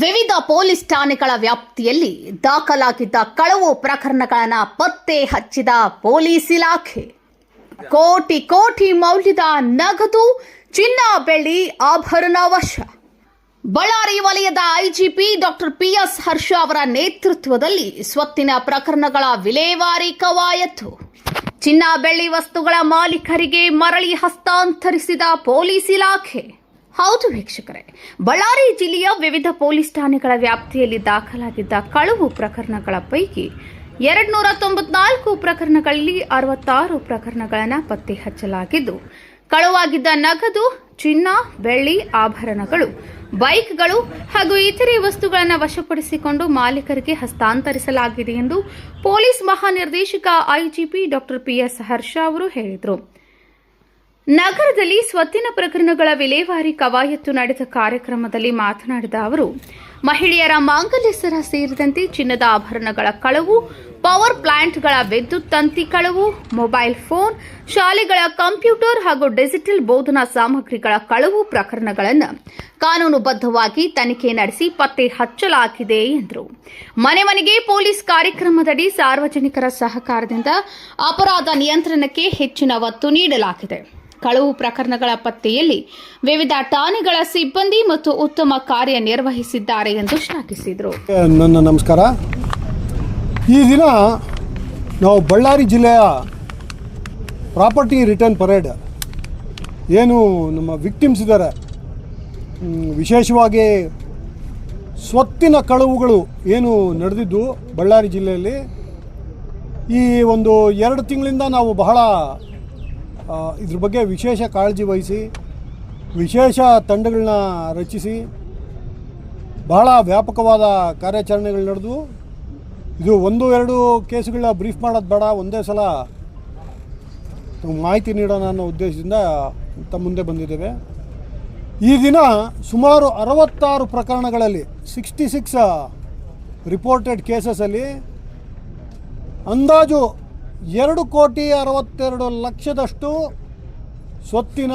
ವಿವಿಧ ಪೊಲೀಸ್ ಠಾಣೆಗಳ ವ್ಯಾಪ್ತಿಯಲ್ಲಿ ದಾಖಲಾಗಿದ್ದ ಕಳವು ಪ್ರಕರಣಗಳನ್ನು ಪತ್ತೆ ಹಚ್ಚಿದ ಪೊಲೀಸ್ ಇಲಾಖೆ. ಕೋಟಿ ಕೋಟಿ ಮೌಲ್ಯದ ನಗದು, ಚಿನ್ನ, ಬೆಳ್ಳಿ ಆಭರಣ ವಶ. ಬಳ್ಳಾರಿ ವಲಯದ ಐಜಿಪಿ ಡಾಕ್ಟರ್ ಪಿಎಸ್ ಹರ್ಷ ಅವರ ನೇತೃತ್ವದಲ್ಲಿ ಸ್ವತ್ತಿನ ಪ್ರಕರಣಗಳ ವಿಲೇವಾರಿ ಕವಾಯತು. ಚಿನ್ನ, ಬೆಳ್ಳಿ ವಸ್ತುಗಳ ಮಾಲೀಕರಿಗೆ ಮರಳಿ ಹಸ್ತಾಂತರಿಸಿದ ಪೊಲೀಸ್ ಇಲಾಖೆ. ಹೌದು ವೀಕ್ಷಕರೇ, ಬಳ್ಳಾರಿ ಜಿಲ್ಲೆಯ ವಿವಿಧ ಪೊಲೀಸ್ ಠಾಣೆಗಳ ವ್ಯಾಪ್ತಿಯಲ್ಲಿ ದಾಖಲಾಗಿದ್ದ ಕಳವು ಪ್ರಕರಣಗಳ ಪೈಕಿ 294 ಪ್ರಕರಣಗಳಲ್ಲಿ 66 ಪ್ರಕರಣಗಳನ್ನು ಪತ್ತೆ ಹಚ್ಚಲಾಗಿದ್ದು, ಕಳವಾಗಿದ್ದ ನಗದು, ಚಿನ್ನ, ಬೆಳ್ಳಿ ಆಭರಣಗಳು, ಬೈಕ್ಗಳು ಹಾಗೂ ಇತರೆ ವಸ್ತುಗಳನ್ನು ವಶಪಡಿಸಿಕೊಂಡು ಮಾಲೀಕರಿಗೆ ಹಸ್ತಾಂತರಿಸಲಾಗಿದೆ ಎಂದು ಪೊಲೀಸ್ ಮಹಾನಿರ್ದೇಶಕ ಐಜಿಪಿ ಡಾಕ್ಟರ್ ಪಿಎಸ್ ಹರ್ಷ ಅವರು ಹೇಳಿದರು. ನಗರದಲ್ಲಿ ಸ್ವತ್ತಿನ ಪ್ರಕರಣಗಳ ವಿಲೇವಾರಿ ಕವಾಯತು ನಡೆದ ಕಾರ್ಯಕ್ರಮದಲ್ಲಿ ಮಾತನಾಡಿದ ಅವರು, ಮಹಿಳೆಯರ ಮಾಂಗಲ್ಯ ಸರ ಸೇರಿದಂತೆ ಚಿನ್ನದ ಆಭರಣಗಳ ಕಳವು, ಪವರ್ ಪ್ಲಾಂಟ್ಗಳ ವಿದ್ಯುತ್ ತಂತಿ ಕಳವು, ಮೊಬೈಲ್ ಫೋನ್, ಶಾಲೆಗಳ ಕಂಪ್ಯೂಟರ್ ಹಾಗೂ ಡಿಜಿಟಲ್ ಬೋಧನಾ ಸಾಮಗ್ರಿಗಳ ಕಳವು ಪ್ರಕರಣಗಳನ್ನು ಕಾನೂನುಬದ್ಧವಾಗಿ ತನಿಖೆ ನಡೆಸಿ ಪತ್ತೆ ಹಚ್ಚಲಾಗಿದೆ ಎಂದರು. ಮನೆ ಮನೆಗೆ ಪೊಲೀಸ್ ಕಾರ್ಯಕ್ರಮದಡಿ ಸಾರ್ವಜನಿಕರ ಸಹಕಾರದಿಂದ ಅಪರಾಧ ನಿಯಂತ್ರಣಕ್ಕೆ ಹೆಚ್ಚಿನ ಒತ್ತು ನೀಡಲಾಗಿದೆ. ಕಳವು ಪ್ರಕರಣಗಳ ಪತ್ತೆಯಲ್ಲಿ ವಿವಿಧ ಠಾಣೆಗಳ ಸಿಬ್ಬಂದಿ ಮತ್ತು ಉತ್ತಮ ಕಾರ್ಯನಿರ್ವಹಿಸಿದ್ದಾರೆ ಎಂದು ಶ್ಲಾಘಿಸಿದರು. ನನ್ನ ನಮಸ್ಕಾರ. ಈ ದಿನ ನಾವು ಬಳ್ಳಾರಿ ಜಿಲ್ಲೆಯ ಪ್ರಾಪರ್ಟಿ ರಿಟರ್ನ್ ಪರೇಡ್ ಏನು ನಮ್ಮ ವಿಕ್ಟಿಮ್ಸ್ ಇದ್ದಾರೆ, ವಿಶೇಷವಾಗಿ ಸ್ವತ್ತಿನ ಕಳವುಗಳು ಏನು ನಡೆದಿದ್ದು ಬಳ್ಳಾರಿ ಜಿಲ್ಲೆಯಲ್ಲಿ ಈ ಒಂದು 2 ತಿಂಗಳಿಂದ ನಾವು ಬಹಳ ಇದ್ರ ಬಗ್ಗೆ ವಿಶೇಷ ಕಾಳಜಿ ವಹಿಸಿ ವಿಶೇಷ ತಂಡಗಳನ್ನ ರಚಿಸಿ ಬಹಳ ವ್ಯಾಪಕವಾದ ಕಾರ್ಯಾಚರಣೆಗಳು ನಡೆದು, ಇದು 1-2 ಕೇಸುಗಳನ್ನ ಬ್ರೀಫ್ ಮಾಡೋದು ಬೇಡ, ಒಂದೇ ಸಲ ಮಾಹಿತಿ ನೀಡೋಣ ಅನ್ನೋ ಉದ್ದೇಶದಿಂದ ತಮ್ಮ ಮುಂದೆ ಬಂದಿದ್ದೇವೆ. ಈ ದಿನ ಸುಮಾರು 66 ಪ್ರಕರಣಗಳಲ್ಲಿ 66 ರಿಪೋರ್ಟೆಡ್ ಕೇಸಸಲ್ಲಿ ಅಂದಾಜು 2,62,00,000 ಸ್ವತ್ತಿನ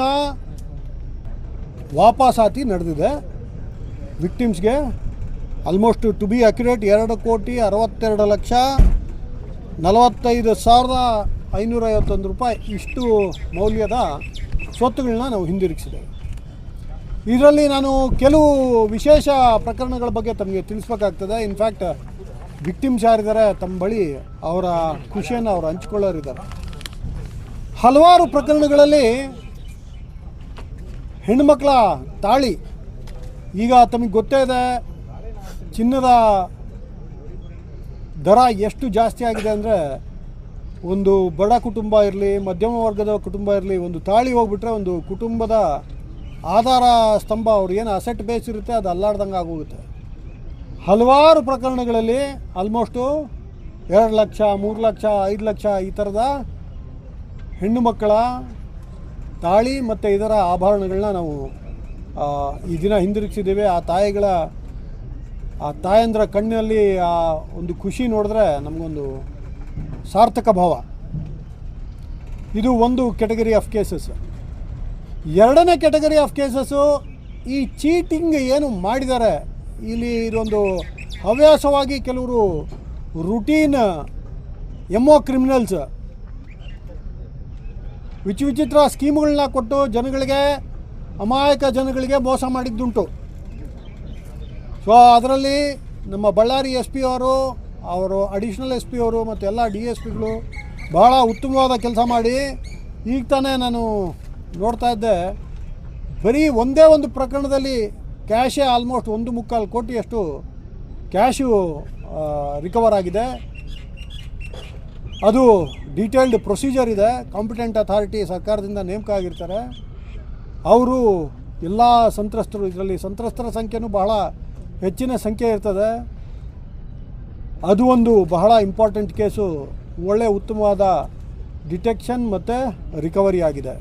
ವಾಪಸಾತಿ ನಡೆದಿದೆ ವಿಕ್ಟಿಮ್ಸ್ಗೆ. ಆಲ್ಮೋಸ್ಟ್ ಟು ಬಿ ಅಕ್ಯುರೇಟ್ 2,62,45,551 ರೂಪಾಯಿ ಇಷ್ಟು ಮೌಲ್ಯದ ಸ್ವತ್ತುಗಳನ್ನ ನಾವು ಹಿಂದಿರುಗಿಸಿದ್ದೇವೆ. ಇದರಲ್ಲಿ ನಾನು ಕೆಲವು ವಿಶೇಷ ಪ್ರಕರಣಗಳ ಬಗ್ಗೆ ತಮಗೆ ತಿಳಿಸ್ಬೇಕಾಗ್ತದೆ. ಇನ್ಫ್ಯಾಕ್ಟ್ ವಿಕ್ಟಿಮ್ಸ್ ಯಾರಿದ್ದಾರೆ ತಮ್ಮ ಬಳಿ ಅವರ ಖುಷಿಯನ್ನು ಅವರು ಹಂಚಿಕೊಳ್ಳೋರಿದ್ದಾರೆ. ಹಲವಾರು ಪ್ರಕರಣಗಳಲ್ಲಿ ಹೆಣ್ಣುಮಕ್ಕಳ ತಾಳಿ, ಈಗ ತಮಗೆ ಗೊತ್ತೇ ಇದೆ ಚಿನ್ನದ ದರ ಎಷ್ಟು ಜಾಸ್ತಿ ಆಗಿದೆ ಅಂದರೆ, ಒಂದು ಬಡ ಕುಟುಂಬ ಇರಲಿ, ಮಧ್ಯಮ ವರ್ಗದ ಕುಟುಂಬ ಇರಲಿ, ಒಂದು ತಾಳಿ ಹೋಗ್ಬಿಟ್ರೆ ಒಂದು ಕುಟುಂಬದ ಆಧಾರ ಸ್ತಂಭ, ಅವ್ರು ಏನು ಅಸೆಟ್ ಬೇಸ್ ಇರುತ್ತೆ ಅದು ಅಲ್ಲಾಡ್ದಂಗೆ ಆಗೋಗುತ್ತೆ. ಹಲವಾರು ಪ್ರಕರಣಗಳಲ್ಲಿ ಆಲ್ಮೋಸ್ಟು 2 ಲಕ್ಷ, 3 ಲಕ್ಷ, 5 ಲಕ್ಷ ಈ ಥರದ ಹೆಣ್ಣು ಮಕ್ಕಳ ತಾಳಿ ಮತ್ತು ಇದರ ಆಭರಣಗಳನ್ನ ನಾವು ಈ ದಿನ ಹಿಂದಿರುಗಿಸಿದ್ದೇವೆ. ಆ ತಾಯಂದ್ರ ಕಣ್ಣಲ್ಲಿ ಆ ಒಂದು ಖುಷಿ ನೋಡಿದ್ರೆ ನಮಗೊಂದು ಸಾರ್ಥಕ ಭಾವ. ಇದು ಒಂದು ಕೆಟಗರಿ ಆಫ್ ಕೇಸಸ್. 2ನೇ ಕೆಟಗರಿ ಆಫ್ ಕೇಸಸ್ಸು ಈ ಚೀಟಿಂಗ್ ಏನು ಮಾಡಿದ್ದಾರೆ, ಇಲ್ಲಿ ಇದೊಂದು ಹವ್ಯಾಸವಾಗಿ ಕೆಲವರು ರುಟೀನ್ ಕ್ರಿಮಿನಲ್ಸ್ ವಿಚಿತ್ರ ಸ್ಕೀಮ್ಗಳನ್ನ ಕೊಟ್ಟು ಜನಗಳಿಗೆ, ಅಮಾಯಕ ಜನಗಳಿಗೆ ಮೋಸ ಮಾಡಿದ್ದುಂಟು. ಸೊ ಅದರಲ್ಲಿ ನಮ್ಮ ಬಳ್ಳಾರಿ ಎಸ್ ಪಿ ಅವರು ಅಡಿಷ್ನಲ್ ಎಸ್ ಪಿ ಅವರು ಮತ್ತು ಎಲ್ಲ DSPಗಳು ಭಾಳ ಉತ್ತಮವಾದ ಕೆಲಸ ಮಾಡಿ, ಈಗ ತಾನೇ ನಾನು ನೋಡ್ತಾ ಇದ್ದೆ, ಬರೀ ಒಂದೇ ಒಂದು ಪ್ರಕರಣದಲ್ಲಿ ಕ್ಯಾಶೇ ಆಲ್ಮೋಸ್ಟ್ 1.25 ಕೋಟಿಯಷ್ಟು ಕ್ಯಾಶು ರಿಕವರ್ ಆಗಿದೆ. ಅದು ಡೀಟೇಲ್ಡ್ ಪ್ರೊಸೀಜರ್ ಇದೆ. ಕಾಂಪಿಟೆಂಟ್ ಅಥಾರಿಟಿ ಸರ್ಕಾರದಿಂದ ನೇಮಕ ಆಗಿರ್ತಾರೆ. ಅವರು ಎಲ್ಲ ಸಂತ್ರಸ್ತರು, ಇದರಲ್ಲಿ ಸಂತ್ರಸ್ತರ ಸಂಖ್ಯೆನೂ ಬಹಳ ಹೆಚ್ಚಿನ ಸಂಖ್ಯೆ ಇರ್ತದೆ. ಅದು ಒಂದು ಬಹಳ ಇಂಪಾರ್ಟೆಂಟ್ ಕೇಸು. ಒಳ್ಳೆಯ ಉತ್ತಮವಾದ ಡಿಟೆಕ್ಷನ್ ಮತ್ತು ರಿಕವರಿ ಆಗಿದೆ.